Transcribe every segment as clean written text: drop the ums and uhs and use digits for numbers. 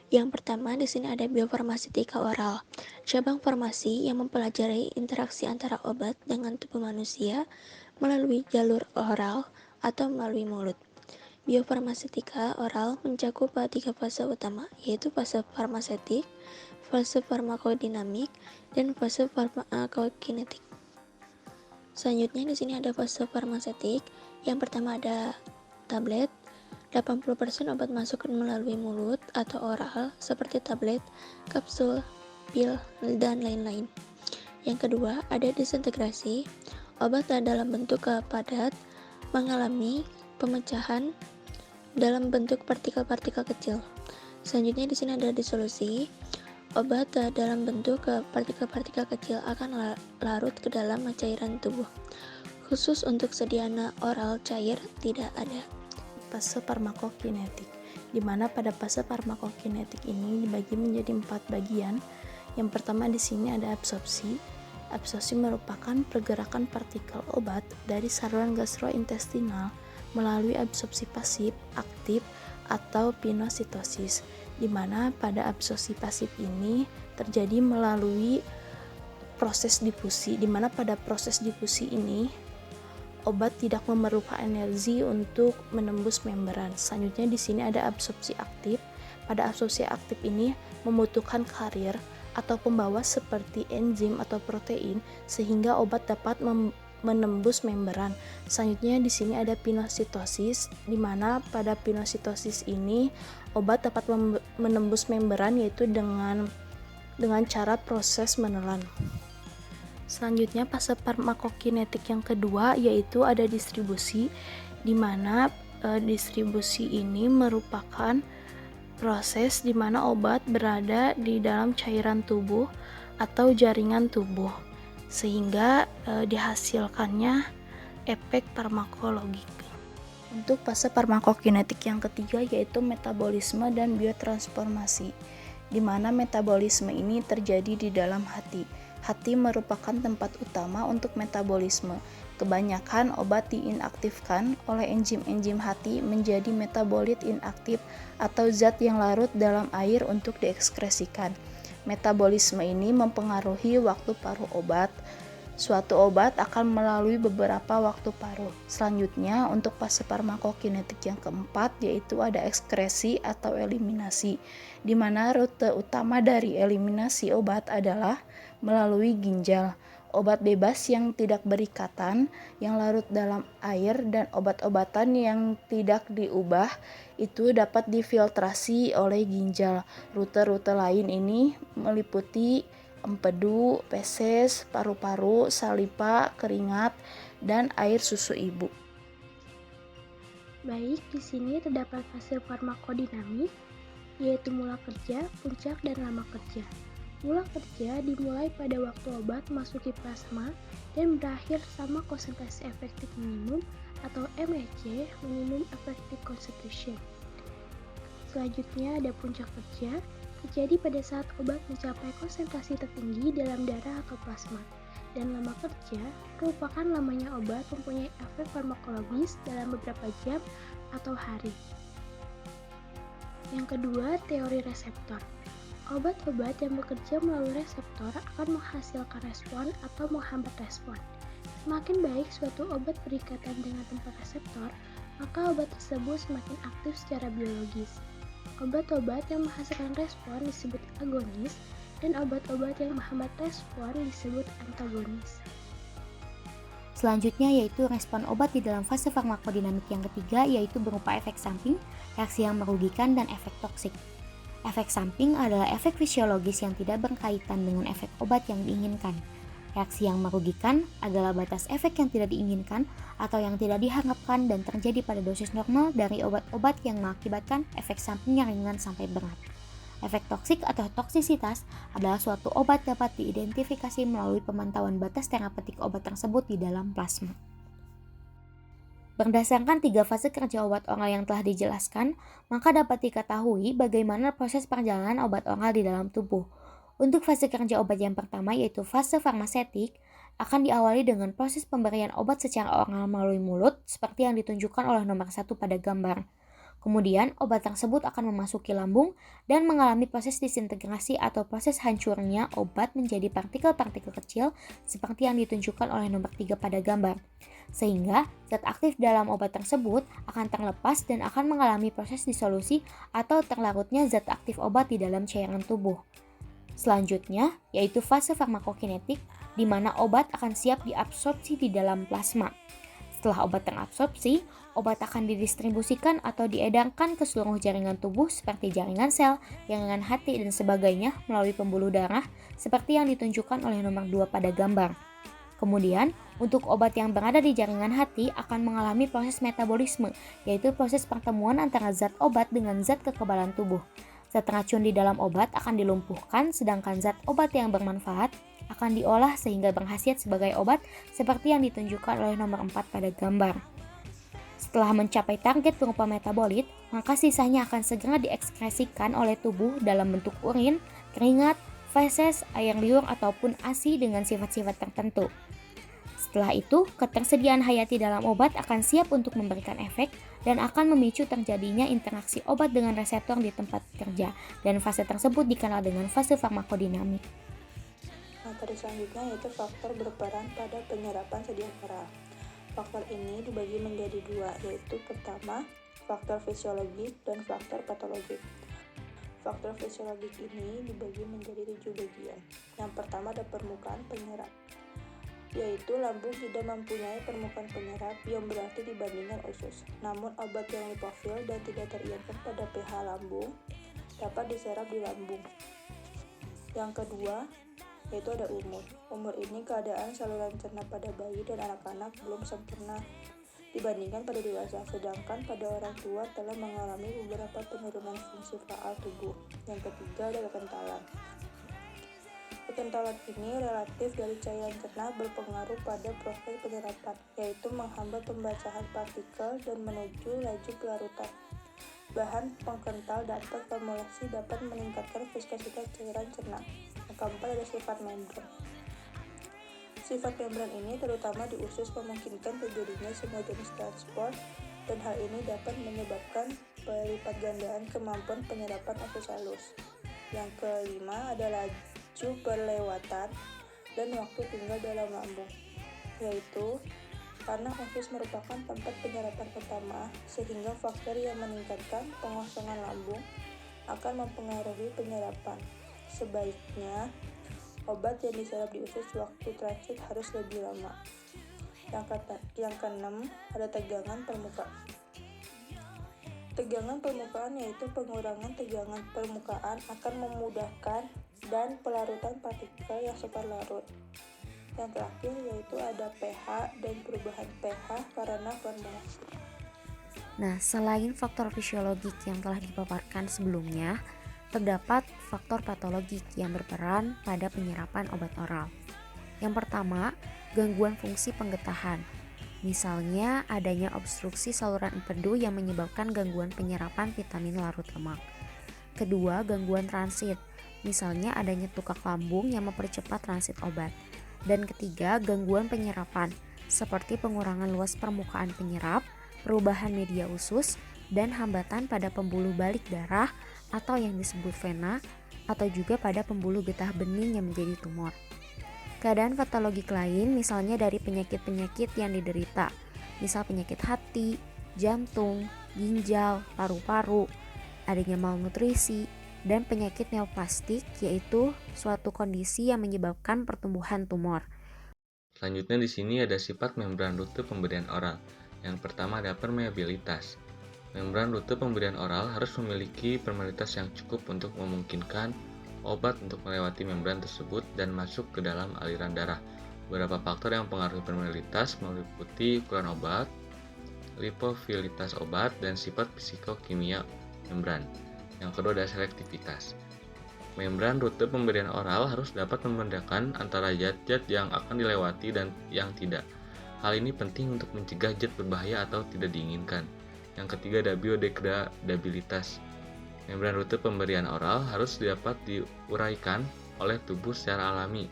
Yang pertama di sini ada biofarmaseutika oral, cabang farmasi yang mempelajari interaksi antara obat dengan tubuh manusia melalui jalur oral atau melalui mulut. Biofarmaseutika oral mencakup tiga fase utama, yaitu fase farmasetik, fase farmakodinamik, dan fase farmakokinetik. Selanjutnya di sini ada fase farmasetik. Yang pertama ada tablet. 80% obat masuk melalui mulut atau oral seperti tablet, kapsul, pil, dan lain-lain. Yang kedua ada disintegrasi. Obat dalam bentuk padat mengalami pemecahan dalam bentuk partikel-partikel kecil. Selanjutnya di sini ada disolusi. Obat dalam bentuk partikel-partikel kecil akan larut ke dalam cairan tubuh. Khusus untuk sediaan oral cair tidak ada. Fase farmakokinetik, di mana pada fase farmakokinetik ini dibagi menjadi 4 bagian. Yang pertama di sini ada absorpsi. Absorpsi merupakan pergerakan partikel obat dari saluran gastrointestinal melalui absorpsi pasif, aktif, atau pinositosis, di mana pada absorpsi pasif ini terjadi melalui proses difusi, di mana pada proses difusi ini obat tidak memerlukan energi untuk menembus membran. Selanjutnya di sini ada absorpsi aktif. Pada absorpsi aktif ini membutuhkan karier atau pembawa seperti enzim atau protein sehingga obat dapat menembus membran. Selanjutnya di sini ada pinositosis, di mana pada pinositosis ini obat dapat menembus membran yaitu dengan cara proses menelan. Selanjutnya fase farmakokinetik yang kedua yaitu ada distribusi, di mana distribusi ini merupakan proses di mana obat berada di dalam cairan tubuh atau jaringan tubuh sehingga dihasilkannya efek farmakologik. Untuk fase farmakokinetik yang ketiga yaitu metabolisme dan biotransformasi, di mana metabolisme ini terjadi di dalam hati. Hati merupakan tempat utama untuk metabolisme. Kebanyakan obat diinaktifkan oleh enzim-enzim hati menjadi metabolit inaktif atau zat yang larut dalam air untuk diekskresikan. Metabolisme ini mempengaruhi waktu paruh obat. Suatu obat akan melalui beberapa waktu paruh. Selanjutnya, untuk fase farmakokinetik yang keempat yaitu ada ekskresi atau eliminasi, di mana rute utama dari eliminasi obat adalah melalui ginjal. Obat bebas yang tidak berikatan, yang larut dalam air, dan obat-obatan yang tidak diubah itu dapat difiltrasi oleh ginjal. Rute-rute lain ini meliputi empedu, feses, paru-paru, saliva, keringat, dan air susu ibu. Baik, di sini terdapat fase farmakodinamik, yaitu mula kerja, puncak, dan lama kerja. Mula kerja dimulai pada waktu obat memasuki plasma dan berakhir sama konsentrasi efektif minimum atau MEC, minimum effective concentration. Selanjutnya ada puncak kerja, terjadi pada saat obat mencapai konsentrasi tertinggi dalam darah atau plasma. Dan lama kerja merupakan lamanya obat mempunyai efek farmakologis dalam beberapa jam atau hari. Yang kedua, teori reseptor. Obat-obat yang bekerja melalui reseptor akan menghasilkan respon atau menghambat respon. Semakin baik suatu obat berikatan dengan tempat reseptor, maka obat tersebut semakin aktif secara biologis. Obat-obat yang menghasilkan respon disebut agonis, dan obat-obat yang menghambat respon disebut antagonis. Selanjutnya yaitu respon obat di dalam fase farmakodinamik yang ketiga, yaitu berupa efek samping, reaksi yang merugikan, dan efek toksik. Efek samping adalah efek fisiologis yang tidak berkaitan dengan efek obat yang diinginkan. Reaksi yang merugikan adalah batas efek yang tidak diinginkan atau yang tidak diharapkan dan terjadi pada dosis normal dari obat-obat yang mengakibatkan efek samping yang ringan sampai berat. Efek toksik atau toksisitas adalah suatu obat dapat diidentifikasi melalui pemantauan batas terapeutik obat tersebut di dalam plasma. Berdasarkan 3 fase kerja obat oral yang telah dijelaskan, maka dapat diketahui bagaimana proses perjalanan obat oral di dalam tubuh. Untuk fase kerja obat yang pertama yaitu fase farmasetik, akan diawali dengan proses pemberian obat secara oral melalui mulut seperti yang ditunjukkan oleh nomor 1 pada gambar. Kemudian, obat tersebut akan memasuki lambung dan mengalami proses disintegrasi atau proses hancurnya obat menjadi partikel-partikel kecil seperti yang ditunjukkan oleh nomor 3 pada gambar. Sehingga, zat aktif dalam obat tersebut akan terlepas dan akan mengalami proses disolusi atau terlarutnya zat aktif obat di dalam cairan tubuh. Selanjutnya, yaitu fase farmakokinetik, di mana obat akan siap diabsorpsi di dalam plasma. Setelah obat terabsorpsi, obat akan didistribusikan atau diedarkan ke seluruh jaringan tubuh seperti jaringan sel, jaringan hati, dan sebagainya melalui pembuluh darah seperti yang ditunjukkan oleh nomor 2 pada gambar. Kemudian, untuk obat yang berada di jaringan hati akan mengalami proses metabolisme, yaitu proses pertemuan antara zat obat dengan zat kekebalan tubuh. Zat racun di dalam obat akan dilumpuhkan, sedangkan zat obat yang bermanfaat akan diolah sehingga berkhasiat sebagai obat seperti yang ditunjukkan oleh nomor 4 pada gambar. Setelah mencapai target berupa metabolit, maka sisanya akan segera diekskresikan oleh tubuh dalam bentuk urin, keringat, feses, air liur, ataupun ASI dengan sifat-sifat tertentu. Setelah itu, ketersediaan hayati dalam obat akan siap untuk memberikan efek dan akan memicu terjadinya interaksi obat dengan reseptor di tempat kerja, dan fase tersebut dikenal dengan fase farmakodinamik. Materi selanjutnya yaitu faktor berperan pada penyerapan sedia oral. Faktor ini dibagi menjadi dua, yaitu pertama, faktor fisiologis dan faktor patologis. Faktor fisiologis ini dibagi menjadi 7 bagian. Yang pertama ada permukaan penyerap, yaitu lambung tidak mempunyai permukaan penyerap yang berarti dibandingkan usus. Namun obat yang lipofil dan tidak teriakan pada pH lambung dapat diserap di lambung. Yang kedua, yaitu ada umur. Umur ini keadaan saluran cerna pada bayi dan anak-anak belum sempurna dibandingkan pada dewasa, sedangkan pada orang tua telah mengalami beberapa penurunan fungsi faal tubuh. Yang ketiga ada kekentalan. Kekentalan ini relatif dari cairan cerna berpengaruh pada proses penyerapan, yaitu menghambat pembacahan partikel dan menuju laju pelarutan. Bahan pengkental dapat formulasi dapat meningkatkan viskositas cairan cerna. Yang keempat ada sifat membran. Sifat membran ini terutama di usus memungkinkan terjadinya semua jenis transport, dan hal ini dapat menyebabkan pelipat gandaan kemampuan penyerapan usus halus. Yang kelima ada laju perlewatan dan waktu tinggal dalam lambung, yaitu karena usus merupakan tempat penyerapan utama, sehingga faktor yang meningkatkan pengosongan lambung akan mempengaruhi penyerapan. Sebaiknya, obat yang diserap di usus waktu transit harus lebih lama. Yang keenam, ada tegangan permukaan. Tegangan permukaan yaitu pengurangan tegangan permukaan akan memudahkan dan pelarutan partikel yang super larut. Yang terakhir yaitu ada pH dan perubahan pH karena formulasi. Nah, selain faktor fisiologik yang telah dipaparkan sebelumnya, terdapat faktor patologik yang berperan pada penyerapan obat oral. Yang pertama, gangguan fungsi penggetahan. Misalnya adanya obstruksi saluran empedu yang menyebabkan gangguan penyerapan vitamin larut lemak. Kedua, gangguan transit. Misalnya adanya tukak lambung yang mempercepat transit obat. Dan ketiga, gangguan penyerapan seperti pengurangan luas permukaan penyerap, perubahan media usus, dan hambatan pada pembuluh balik darah atau yang disebut vena, atau juga pada pembuluh getah bening yang menjadi tumor. Keadaan patologik lain misalnya dari penyakit-penyakit yang diderita, misal penyakit hati, jantung, ginjal, paru-paru, adanya malnutrisi, dan penyakit neoplastik, yaitu suatu kondisi yang menyebabkan pertumbuhan tumor. Selanjutnya di sini ada sifat membran rute pemberian oral. Yang pertama ada permeabilitas. Membran rute pemberian oral harus memiliki permeabilitas yang cukup untuk memungkinkan obat untuk melewati membran tersebut dan masuk ke dalam aliran darah. Beberapa faktor yang mempengaruhi permeabilitas meliputi ukuran obat, lipofilitas obat, dan sifat psikokimia membran. Yang kedua ada selektivitas. Membran rute pemberian oral harus dapat membedakan antara zat-zat yang akan dilewati dan yang tidak. Hal ini penting untuk mencegah zat berbahaya atau tidak diinginkan. Yang ketiga ada biodegradabilitas. Membran rute pemberian oral harus dapat diuraikan oleh tubuh secara alami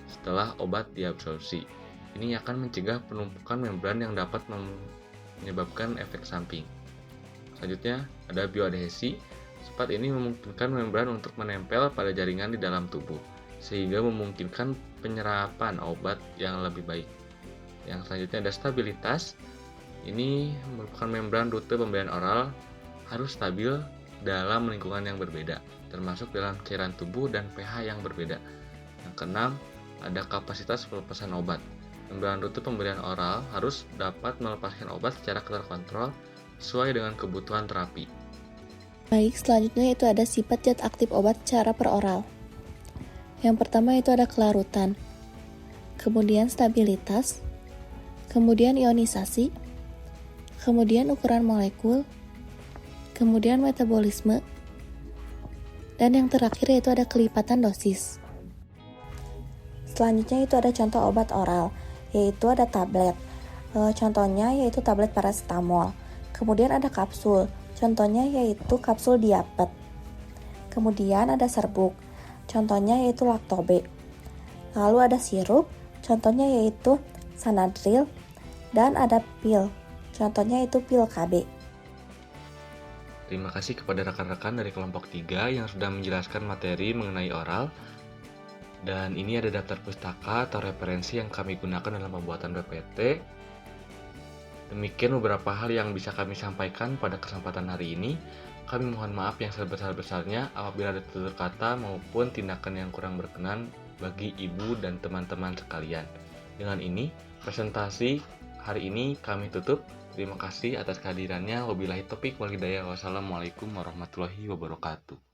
setelah obat diabsorpsi. Ini akan mencegah penumpukan membran yang dapat menyebabkan efek samping. Selanjutnya ada bioadhesi. Sifat ini memungkinkan membran untuk menempel pada jaringan di dalam tubuh, sehingga memungkinkan penyerapan obat yang lebih baik. Yang selanjutnya ada stabilitas. Ini merupakan membran rute pemberian oral harus stabil dalam lingkungan yang berbeda, termasuk dalam cairan tubuh dan pH yang berbeda. Yang keenam, ada kapasitas pelepasan obat. Membran rute pemberian oral harus dapat melepaskan obat secara terkontrol sesuai dengan kebutuhan terapi. Baik, selanjutnya itu ada sifat zat aktif obat secara peroral. Yang pertama itu ada kelarutan, kemudian stabilitas, kemudian ionisasi, kemudian ukuran molekul, kemudian metabolisme, dan yang terakhir yaitu ada kelipatan dosis. Selanjutnya itu ada contoh obat oral, yaitu ada tablet. Contohnya yaitu tablet paracetamol. Kemudian ada kapsul, contohnya yaitu kapsul diapet. Kemudian ada serbuk, contohnya yaitu Lactobe. Lalu ada sirup, contohnya yaitu Sanadril. Dan ada pil, contohnya itu pil KB. Terima kasih kepada rekan-rekan dari kelompok 3 yang sudah menjelaskan materi mengenai oral. Dan ini ada daftar pustaka atau referensi yang kami gunakan dalam pembuatan PPT. Demikian beberapa hal yang bisa kami sampaikan pada kesempatan hari ini. Kami mohon maaf yang sebesar-besarnya apabila ada tutur kata maupun tindakan yang kurang berkenan bagi ibu dan teman-teman sekalian. Dengan ini, presentasi hari ini kami tutup. Terima kasih atas kehadirannya. Wabillahi taufiq wal hidayah. Wassalamualaikum warahmatullahi wabarakatuh.